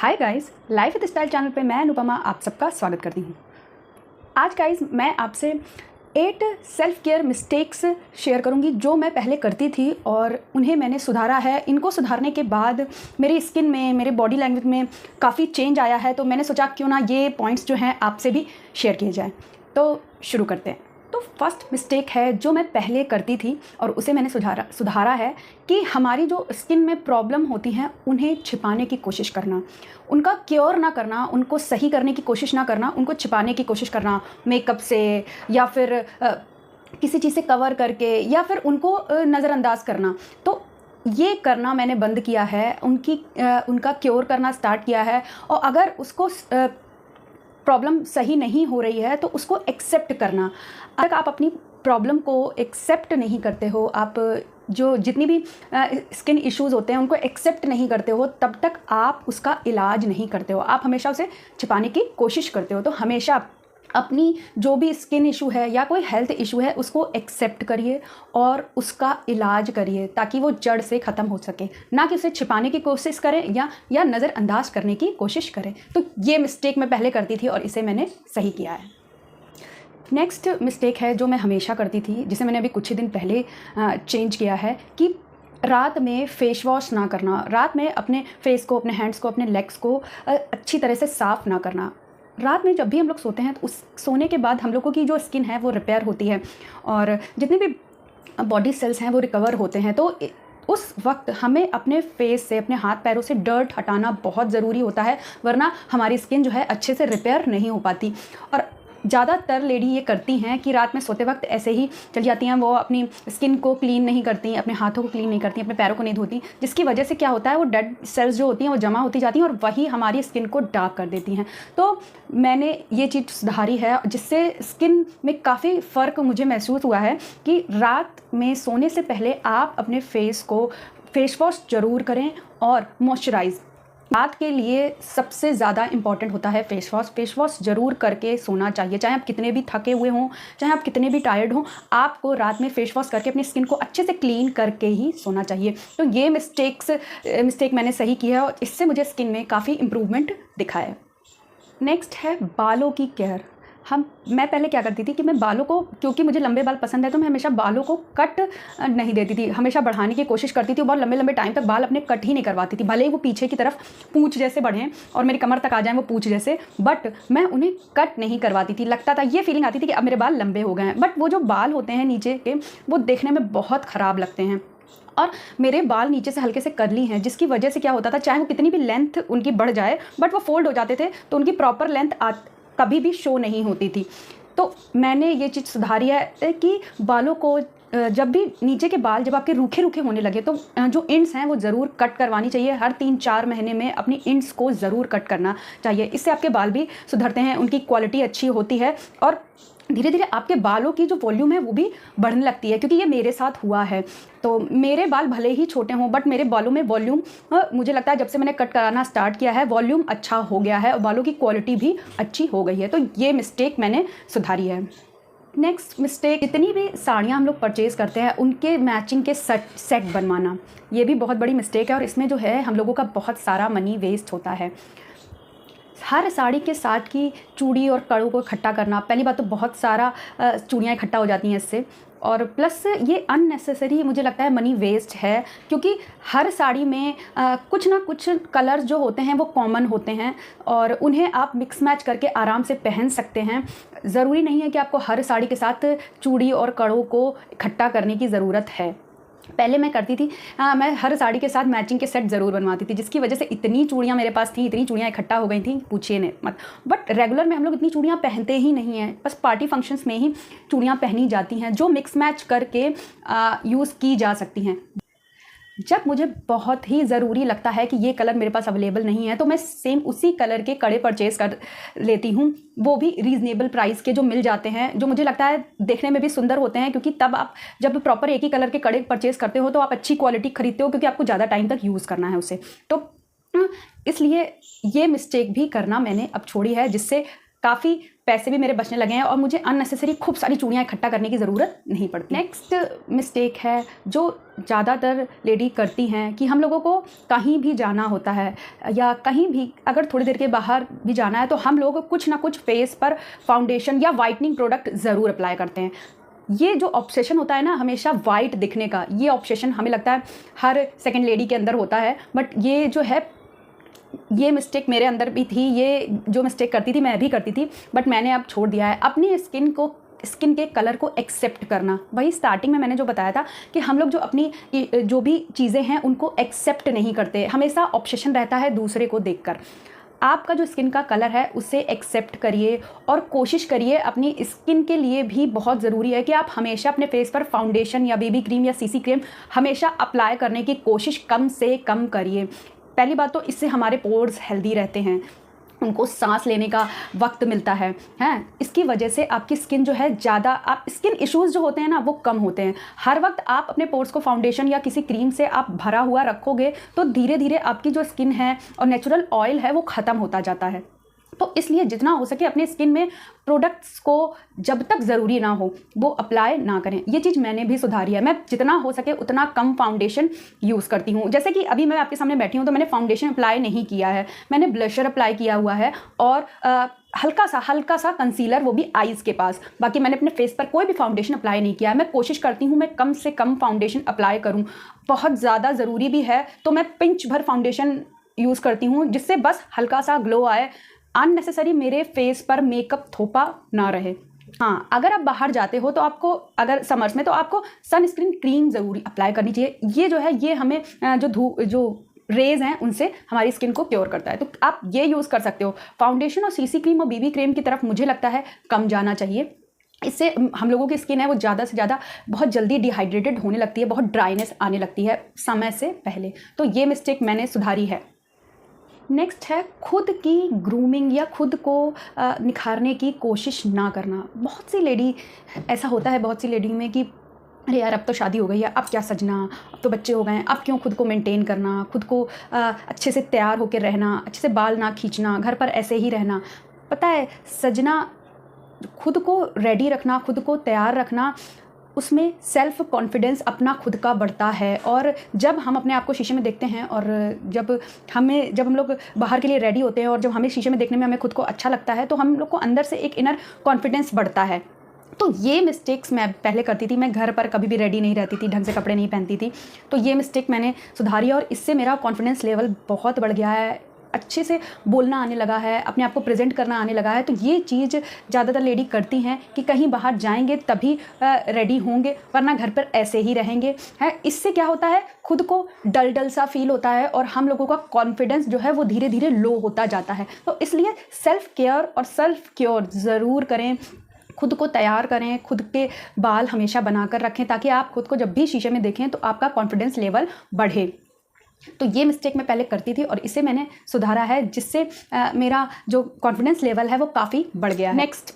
Hi guys, life with style channel पे मैं अनुपमा आप सबका स्वागत करती हूँ। आज गाइस मैं आपसे 8 सेल्फ केयर मिस्टेक्स शेयर करूँगी जो मैं पहले करती थी और उन्हें मैंने सुधारा है। इनको सुधारने के बाद मेरी स्किन में, मेरे बॉडी लैंग्वेज में काफ़ी चेंज आया है, तो मैंने सोचा क्यों ना ये पॉइंट्स जो हैं आपसे भी शेयर किए जाएँ। तो शुरू करते हैं। तो फर्स्ट मिस्टेक है जो मैं पहले करती थी और उसे मैंने सुधारा है कि हमारी जो स्किन में प्रॉब्लम होती हैं उन्हें छिपाने की कोशिश करना, उनका क्योर ना करना, उनको सही करने की कोशिश ना करना, उनको छिपाने की कोशिश करना मेकअप से या फिर किसी चीज़ से कवर करके या फिर उनको नज़रअंदाज करना। तो ये करना मैंने बंद किया है, उनका क्योर करना स्टार्ट किया है। और अगर उसको प्रॉब्लम सही नहीं हो रही है तो उसको एक्सेप्ट करना। अगर आप अपनी प्रॉब्लम को एक्सेप्ट नहीं करते हो, आप जो जितनी भी स्किन इश्यूज़ होते हैं उनको एक्सेप्ट नहीं करते हो, तब तक आप उसका इलाज नहीं करते हो, आप हमेशा उसे छिपाने की कोशिश करते हो। तो हमेशा अपनी जो भी स्किन इशू है या कोई हेल्थ इशू है उसको एक्सेप्ट करिए और उसका इलाज करिए ताकि वो जड़ से ख़त्म हो सके, ना कि उसे छिपाने की कोशिश करें या नज़रअंदाज करने की कोशिश करें। तो ये मिस्टेक मैं पहले करती थी और इसे मैंने सही किया है। नेक्स्ट मिस्टेक है जो मैं हमेशा करती थी, जिसे मैंने अभी कुछ ही दिन पहले चेंज किया है, कि रात में फेस वॉश ना करना। रात में अपने फेस को, अपने हैंड्स को, अपने लेग्स को अच्छी तरह से साफ़ ना करना। रात में जब भी हम लोग सोते हैं तो उस सोने के बाद हम लोगों की जो स्किन है वो रिपेयर होती है और जितने भी बॉडी सेल्स हैं वो रिकवर होते हैं। तो उस वक्त हमें अपने फेस से, अपने हाथ पैरों से डर्ट हटाना बहुत ज़रूरी होता है, वरना हमारी स्किन जो है अच्छे से रिपेयर नहीं हो पाती। और ज़्यादातर लेडी ये करती हैं कि रात में सोते वक्त ऐसे ही चली जाती हैं, वो अपनी स्किन को क्लीन नहीं करती, अपने हाथों को क्लीन नहीं करती, अपने पैरों को नहीं धोती, जिसकी वजह से क्या होता है, वो डेड सेल्स जो होती हैं वो जमा होती जाती हैं और वही हमारी स्किन को डार्क कर देती हैं। तो मैंने ये चीज़ सुधारी है जिससे स्किन में काफ़ी फ़र्क मुझे महसूस हुआ है कि रात में सोने से पहले आप अपने फेस को फेस वॉश ज़रूर करें और मॉइस्चराइज़। रात के लिए सबसे ज़्यादा इम्पॉर्टेंट होता है फेस वॉश। फेस वॉश ज़रूर करके सोना चाहिए, चाहे आप कितने भी थके हुए हों, चाहे आप कितने भी टायर्ड हों, आपको रात में फेस वॉश करके अपनी स्किन को अच्छे से क्लीन करके ही सोना चाहिए। तो ये मिस्टेक मैंने सही की है और इससे मुझे स्किन में काफ़ी इम्प्रूवमेंट दिखा है। नेक्स्ट है बालों की केयर। मैं पहले क्या करती थी कि मैं बालों को, क्योंकि मुझे लंबे बाल पसंद है, तो मैं हमेशा बालों को कट नहीं देती थी, हमेशा बढ़ाने की कोशिश करती थी। बहुत लंबे लंबे टाइम तक बाल अपने कट ही नहीं करवाती थी, भले ही वो पीछे की तरफ पूंछ जैसे बढ़ें और मेरी कमर तक आ जाएं वो पूंछ जैसे, बट मैं उन्हें कट नहीं करवाती थी। लगता था, ये फीलिंग आती थी कि अब मेरे बाल लंबे हो गए हैं, बट वो जो बाल होते हैं नीचे के वो देखने में बहुत ख़राब लगते हैं। और मेरे बाल नीचे से हल्के से कर्ली हैं, जिसकी वजह से क्या होता था, चाहे वो कितनी भी लेंथ उनकी बढ़ जाए बट वो फोल्ड हो जाते थे, तो उनकी प्रॉपर लेंथ कभी भी शो नहीं होती थी। तो मैंने ये चीज़ सुधारी है कि बालों को जब भी नीचे के बाल जब आपके रूखे रूखे होने लगे तो जो इंड्स हैं वो ज़रूर कट करवानी चाहिए। हर 3-4 महीने में अपनी इंड्स को ज़रूर कट करना चाहिए। इससे आपके बाल भी सुधरते हैं, उनकी क्वालिटी अच्छी होती है और धीरे धीरे आपके बालों की जो वॉल्यूम है वो भी बढ़ने लगती है। क्योंकि ये मेरे साथ हुआ है, तो मेरे बाल भले ही छोटे हों बट मेरे बालों में वॉल्यूम, मुझे लगता है जब से मैंने कट कराना स्टार्ट किया है वॉल्यूम अच्छा हो गया है और बालों की क्वालिटी भी अच्छी हो गई है। तो ये मिस्टेक मैंने सुधारी है। नेक्स्ट मिस्टेक, जितनी भी साड़ियाँ हम लोग परचेज़ करते हैं उनके मैचिंग के सेट बनवाना, ये भी बहुत बड़ी मिस्टेक है और इसमें जो है हम लोगों का बहुत सारा मनी वेस्ट होता है। हर साड़ी के साथ की चूड़ी और कड़ों को इकट्ठा करना, पहली बात तो बहुत सारा चूड़ियाँ इकट्ठा हो जाती हैं इससे, और प्लस ये अननेसेसरी मुझे लगता है मनी वेस्ट है। क्योंकि हर साड़ी में कुछ ना कुछ कलर्स जो होते हैं वो कॉमन होते हैं और उन्हें आप मिक्स मैच करके आराम से पहन सकते हैं। ज़रूरी नहीं है कि आपको हर साड़ी के साथ चूड़ी और कड़ों को इकट्ठा करने की ज़रूरत है। पहले मैं करती थी, मैं हर साड़ी के साथ मैचिंग के सेट ज़रूर बनवाती थी, जिसकी वजह से इतनी चूड़ियाँ मेरे पास थी, इतनी चूड़ियाँ इकट्ठा हो गई थी, पूछिए नहीं मत। बट रेगुलर में हम लोग इतनी चूड़ियाँ पहनते ही नहीं हैं, बस पार्टी फंक्शंस में ही चूड़ियाँ पहनी जाती हैं जो मिक्स मैच करके यूज़ की जा सकती हैं। जब मुझे बहुत ही ज़रूरी लगता है कि ये कलर मेरे पास अवेलेबल नहीं है तो मैं सेम उसी कलर के कड़े परचेज़ कर लेती हूँ, वो भी रीज़नेबल प्राइस के जो मिल जाते हैं, जो मुझे लगता है देखने में भी सुंदर होते हैं। क्योंकि तब आप जब प्रॉपर एक ही कलर के कड़े परचेज़ करते हो तो आप अच्छी क्वालिटी खरीदते हो, क्योंकि आपको ज़्यादा टाइम तक यूज़ करना है उसे। तो इसलिए ये मिस्टेक भी करना मैंने अब छोड़ी है, जिससे काफ़ी पैसे भी मेरे बचने लगे हैं और मुझे अननेसेसरी खूब सारी चूड़ियाँ इकट्ठा करने की ज़रूरत नहीं पड़ती। नेक्स्ट मिस्टेक है जो ज़्यादातर लेडी करती हैं कि हम लोगों को कहीं भी जाना होता है या कहीं भी अगर थोड़ी देर के बाहर भी जाना है तो हम लोग कुछ ना कुछ फेस पर फाउंडेशन या वाइटनिंग प्रोडक्ट ज़रूर अप्लाई करते हैं। ये जो ऑब्सेशन होता है ना हमेशा वाइट दिखने का, ये ऑब्सेशन हमें लगता है हर सेकंड लेडी के अंदर होता है, बट ये जो है ये मिस्टेक मेरे अंदर भी थी। ये जो मिस्टेक करती थी मैं भी करती थी, बट मैंने अब छोड़ दिया है। अपनी स्किन के कलर को एक्सेप्ट करना, वही स्टार्टिंग में मैंने जो बताया था कि हम लोग जो अपनी जो भी चीज़ें हैं उनको एक्सेप्ट नहीं करते, हमेशा ऑब्सेशन रहता है दूसरे को देखकर। आपका जो स्किन का कलर है उसे एक्सेप्ट करिए और कोशिश करिए। अपनी स्किन के लिए भी बहुत ज़रूरी है कि आप हमेशा अपने फेस पर फाउंडेशन या बीबी क्रीम या सीसी क्रीम हमेशा अप्लाई करने की कोशिश कम से कम करिए। पहली बात तो इससे हमारे पोर्स हेल्दी रहते हैं, उनको सांस लेने का वक्त मिलता है इसकी वजह से आपकी स्किन जो है ज़्यादा आप स्किन इश्यूज़ जो होते हैं ना वो कम होते हैं। हर वक्त आप अपने पोर्स को फाउंडेशन या किसी क्रीम से आप भरा हुआ रखोगे तो धीरे धीरे आपकी जो स्किन है और नेचुरल ऑयल है वो ख़त्म होता जाता है। तो इसलिए जितना हो सके अपने स्किन में प्रोडक्ट्स को जब तक ज़रूरी ना हो वो अप्लाई ना करें। ये चीज़ मैंने भी सुधारी है। मैं जितना हो सके उतना कम फाउंडेशन यूज़ करती हूँ। जैसे कि अभी मैं आपके सामने बैठी हूँ तो मैंने फाउंडेशन अप्लाई नहीं किया है, मैंने ब्लशर अप्लाई किया हुआ है और हल्का सा कंसीलर, वो भी आईज़ के पास। बाकी मैंने अपने फेस पर कोई भी फाउंडेशन अप्लाई नहीं किया है। मैं कोशिश करती हूँ मैं कम से कम फाउंडेशन अप्लाई करूँ। बहुत ज़्यादा ज़रूरी भी है तो मैं पिंच भर फाउंडेशन यूज़ करती हूँ जिससे बस हल्का सा ग्लो आए, अननेसेसरी मेरे फेस पर मेकअप थोपा ना रहे। हाँ, अगर आप बाहर जाते हो तो आपको अगर समर्स में तो आपको सनस्क्रीन क्रीम ज़रूरी अप्लाई करनी चाहिए। ये जो है ये हमें जो रेज़ हैं उनसे हमारी स्किन को क्योर करता है, तो आप ये यूज़ कर सकते हो। फाउंडेशन और सीसी क्रीम और बीबी क्रीम की तरफ मुझे लगता है कम जाना चाहिए। इससे हम लोगों की स्किन है वो ज़्यादा से ज़्यादा बहुत जल्दी डिहाइड्रेटेड होने लगती है, बहुत ड्राइनेस आने लगती है समय से पहले। तो ये मिस्टेक मैंने सुधारी है। नेक्स्ट है खुद की ग्रूमिंग या खुद को निखारने की कोशिश ना करना। बहुत सी लेडी ऐसा होता है, बहुत सी लेडी में कि अरे यार अब तो शादी हो गई है, अब क्या सजना, अब तो बच्चे हो गए हैं, अब क्यों खुद को मेंटेन करना, खुद को अच्छे से तैयार होकर रहना, अच्छे से बाल ना खींचना, घर पर ऐसे ही रहना। पता है सजना, खुद को रेडी रखना, खुद को तैयार रखना, उसमें सेल्फ़ कॉन्फिडेंस अपना खुद का बढ़ता है। और जब हम अपने आप को शीशे में देखते हैं और जब हम लोग बाहर के लिए रेडी होते हैं और जब हमें शीशे में देखने में हमें खुद को अच्छा लगता है तो हम लोग को अंदर से एक इनर कॉन्फिडेंस बढ़ता है। तो ये मिस्टेक्स मैं पहले करती थी। मैं घर पर कभी भी रेडी नहीं रहती थी, ढंग से कपड़े नहीं पहनती थी। तो ये मिस्टेक मैंने सुधारी और इससे मेरा कॉन्फिडेंस लेवल बहुत बढ़ गया है, अच्छे से बोलना आने लगा है, अपने आप को प्रेजेंट करना आने लगा है। तो ये चीज़ ज़्यादातर लेडी करती हैं कि कहीं बाहर जाएंगे तभी रेडी होंगे, वरना घर पर ऐसे ही रहेंगे इससे क्या होता है, खुद को डल सा फील होता है और हम लोगों का कॉन्फिडेंस जो है वो धीरे धीरे लो होता जाता है। तो इसलिए सेल्फ़ केयर और सेल्फ़ क्योर ज़रूर करें, खुद को तैयार करें, खुद के बाल हमेशा बनाकर रखें ताकि आप खुद को जब भी शीशे में देखें तो आपका कॉन्फिडेंस लेवल बढ़े। तो ये मिस्टेक मैं पहले करती थी और इसे मैंने सुधारा है, जिससे मेरा जो कॉन्फिडेंस लेवल है वो काफ़ी बढ़ गया है। नेक्स्ट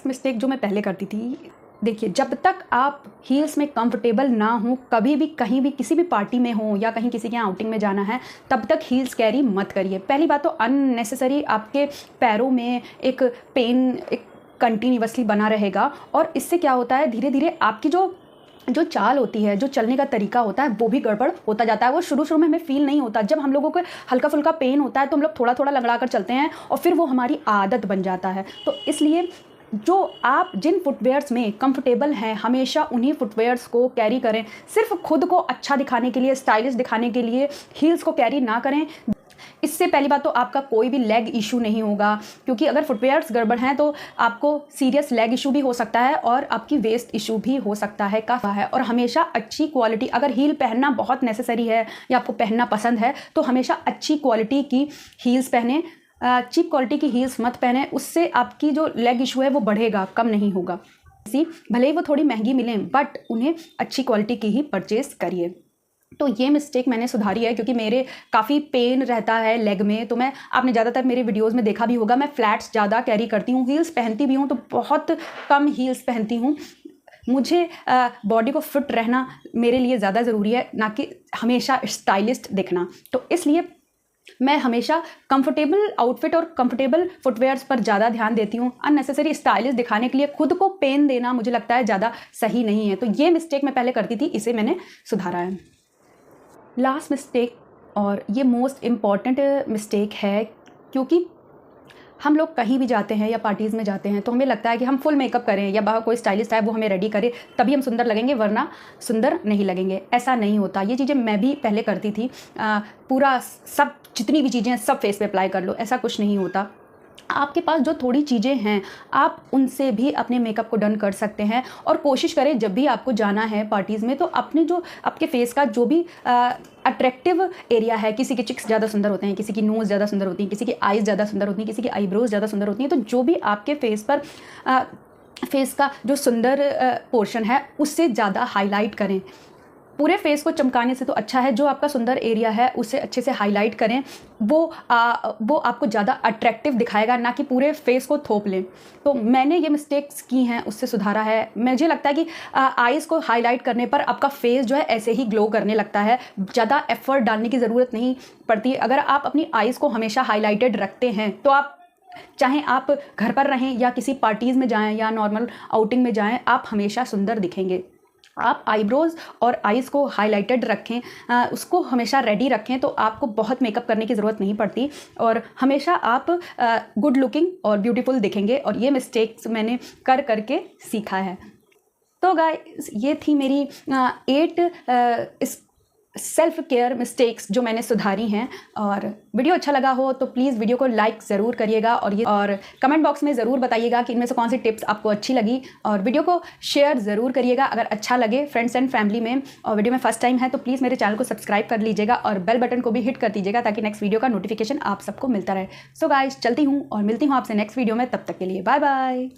मिस्टेक जो मैं पहले करती थी, देखिए जब तक आप हील्स में कंफर्टेबल ना हो, कभी भी कहीं भी किसी भी पार्टी में हो या कहीं किसी के यहाँ आउटिंग में जाना है, तब तक हील्स कैरी मत करिए। पहली बात तो अननेसेसरी आपके पैरों में एक पेन एक कंटिन्यूअसली बना रहेगा और इससे क्या होता है, धीरे धीरे आपकी जो चाल होती है, जो चलने का तरीका होता है वो भी गड़बड़ होता जाता है। वो शुरू में हमें फील नहीं होता, जब हम लोगों को हल्का फुल्का पेन होता है तो हम लोग थोड़ा थोड़ा लंगड़ा कर चलते हैं और फिर वो हमारी आदत बन जाता है। तो इसलिए जो आप जिन फुटवेयर्स में कंफर्टेबल हैं हमेशा उन्हीं फुटवेयर्स को कैरी करें। सिर्फ खुद को अच्छा दिखाने के लिए, स्टाइलिश दिखाने के लिए हील्स को कैरी ना करें। इससे पहली बात तो आपका कोई भी लेग इशू नहीं होगा, क्योंकि अगर फुटवेयर्स गड़बड़ हैं तो आपको सीरियस लेग इशू भी हो सकता है और आपकी वेस्ट इशू भी हो सकता है काफ़ी। और हमेशा अच्छी क्वालिटी, अगर हील पहनना बहुत नेसेसरी है या आपको पहनना पसंद है तो हमेशा अच्छी क्वालिटी की हील्स पहने, चीप क्वालिटी की हील्स मत पहने। उससे आपकी जो लेग इशू है वो बढ़ेगा, कम नहीं होगा। भले ही वो थोड़ी महंगी मिलें बट उन्हें अच्छी क्वालिटी की ही परचेज़ करिए। तो ये मिस्टेक मैंने सुधारी है क्योंकि मेरे काफ़ी पेन रहता है लेग में। तो आपने ज़्यादातर मेरे वीडियोस में देखा भी होगा, मैं फ्लैट्स ज़्यादा कैरी करती हूँ, हील्स पहनती भी हूँ तो बहुत कम हील्स पहनती हूँ। मुझे बॉडी को फिट रहना मेरे लिए ज़्यादा ज़रूरी है, ना कि हमेशा स्टाइलिस्ट दिखना। तो इसलिए मैं हमेशा कंफर्टेबल आउटफिट और कंफर्टेबल फुटवेयर्स पर ज़्यादा ध्यान देती हूँ। अननेसेसरी स्टाइलिश दिखाने के लिए खुद को पेन देना मुझे लगता है ज़्यादा सही नहीं है। तो ये मिस्टेक मैं पहले करती थी, इसे मैंने सुधारा है। लास्ट मिस्टेक, और ये मोस्ट इम्पॉर्टेंट मिस्टेक है, क्योंकि हम लोग कहीं भी जाते हैं या पार्टीज़ में जाते हैं तो हमें लगता है कि हम फुल मेकअप करें या बाहर कोई स्टाइलिस्ट है वो हमें रेडी करे तभी हम सुंदर लगेंगे, वरना सुंदर नहीं लगेंगे। ऐसा नहीं होता। ये चीज़ें मैं भी पहले करती थी। पूरा सब जितनी भी चीज़ें हैं सब फेस पे अप्लाई कर लो, ऐसा कुछ नहीं होता। आपके पास जो थोड़ी चीज़ें हैं आप उनसे भी अपने मेकअप को डन कर सकते हैं। और कोशिश करें जब भी आपको जाना है पार्टीज़ में तो अपने जो आपके फेस का जो भी अट्रैक्टिव एरिया है, किसी के चिक्स ज़्यादा सुंदर होते हैं, किसी की नोज़ ज़्यादा सुंदर होती है, किसी की आईज़ ज़्यादा सुंदर होती हैं, किसी की आईब्रोज ज़्यादा सुंदर होती हैं, तो जो भी आपके फेस पर फेस का जो सुंदर पोर्शन है उससे ज़्यादा हाईलाइट करें। पूरे फेस को चमकाने से तो अच्छा है जो आपका सुंदर एरिया है उसे अच्छे से हाईलाइट करें। वो आपको ज़्यादा अट्रैक्टिव दिखाएगा, ना कि पूरे फेस को थोप लें। तो मैंने ये मिस्टेक्स की हैं, उससे सुधारा है। मुझे लगता है कि आईज़ को हाईलाइट करने पर आपका फेस जो है ऐसे ही ग्लो करने लगता है, ज़्यादा एफर्ट डालने की ज़रूरत नहीं पड़ती। अगर आप अपनी आईज़ को हमेशा हाईलाइटेड रखते हैं तो आप चाहे आप घर पर रहें या किसी पार्टीज़ में जाएं या नॉर्मल आउटिंग में जाएं, आप हमेशा सुंदर दिखेंगे। आप आईब्रोज़ और आईज़ को हाईलाइटेड रखें, उसको हमेशा रेडी रखें, तो आपको बहुत मेकअप करने की ज़रूरत नहीं पड़ती और हमेशा आप गुड लुकिंग और ब्यूटीफुल दिखेंगे। और ये मिस्टेक्स मैंने कर करके सीखा है। तो गाइस, ये थी मेरी 8 सेल्फ केयर मिस्टेक्स जो मैंने सुधारी हैं। और वीडियो अच्छा लगा हो तो प्लीज़ वीडियो को लाइक ज़रूर करिएगा और कमेंट बॉक्स में ज़रूर बताइएगा कि इनमें से कौन सी टिप्स आपको अच्छी लगी। और वीडियो को शेयर ज़रूर करिएगा अगर अच्छा लगे फ्रेंड्स एंड फैमिली में। और वीडियो में फर्स्ट टाइम है तो प्लीज़ मेरे चैनल को सब्सक्राइब कर लीजिएगा और बेल बटन को भी हिट कर दीजिएगा ताकि नेक्स्ट वीडियो का नोटिफिकेशन आप सबको मिलता रहे। सो गाइस, चलती हूँ और मिलती हूँ आपसे नेक्स्ट वीडियो में। तब तक के लिए बाय बाय।